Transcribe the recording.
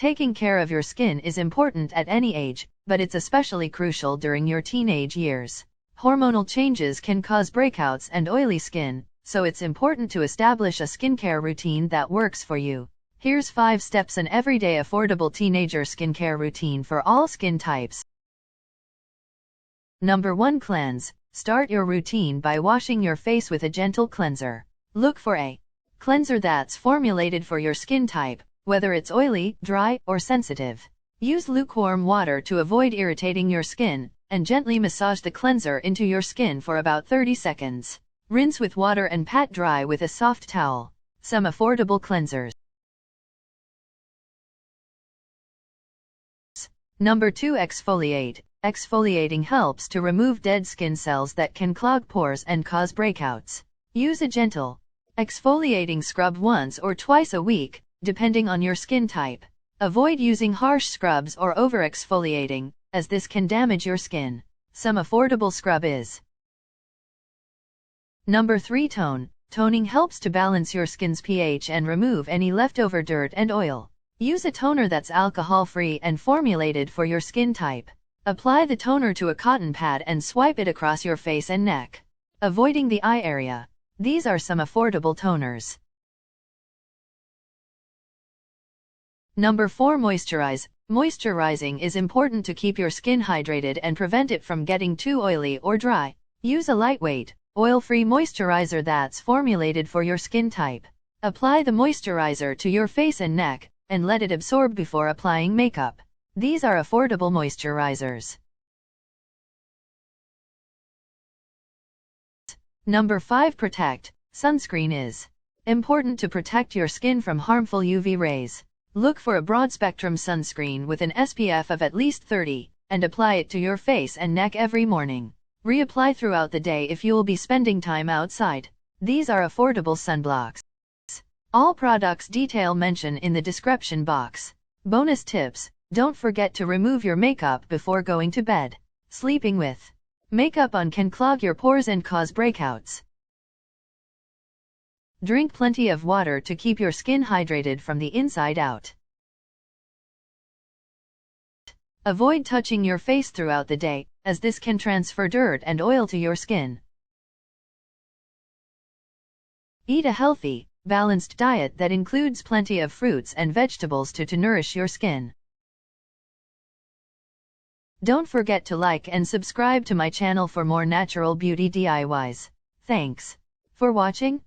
Taking care of your skin is important at any age, but it's especially crucial during your teenage years. Hormonal changes can cause breakouts and oily skin, so it's important to establish a skincare routine that works for you. Here's 5 steps: an everyday affordable teenager skincare routine for all skin types. Number 1. Cleanse. Start your routine by washing your face with a gentle cleanser. Look for a cleanser that's formulated for your skin type, whether it's oily, dry, or sensitive. Use lukewarm water to avoid irritating your skin, and gently massage the cleanser into your skin for about 30 seconds. Rinse with water and pat dry with a soft towel. Some affordable cleansers. Number 2. Exfoliate. Exfoliating helps to remove dead skin cells that can clog pores and cause breakouts. Use a gentle exfoliating scrub once or twice a week, depending on your skin type. Avoid using harsh scrubs or over-exfoliating, as this can damage your skin. Some affordable scrub is. Number 3. Tone. Toning helps to balance your skin's pH and remove any leftover dirt and oil. Use a toner that's alcohol-free and formulated for your skin type. Apply the toner to a cotton pad and swipe it across your face and neck, avoiding the eye area. These are some affordable toners. Number 4. Moisturize. Moisturizing is important to keep your skin hydrated and prevent it from getting too oily or dry. Use a lightweight, oil-free moisturizer that's formulated for your skin type. Apply the moisturizer to your face and neck, and let it absorb before applying makeup. These are affordable moisturizers. Number 5. Protect. Sunscreen is important to protect your skin from harmful UV rays. Look for a broad-spectrum sunscreen with an SPF of at least 30, and apply it to your face and neck every morning. Reapply throughout the day if you will be spending time outside. These are affordable sunblocks. All products detail mention in the description box. Bonus tips: don't forget to remove your makeup before going to bed. Sleeping with makeup on can clog your pores and cause breakouts. Drink plenty of water to keep your skin hydrated from the inside out. Avoid touching your face throughout the day, as this can transfer dirt and oil to your skin. Eat a healthy, balanced diet that includes plenty of fruits and vegetables to nourish your skin. Don't forget to like and subscribe to my channel for more natural beauty DIYs. Thanks for watching.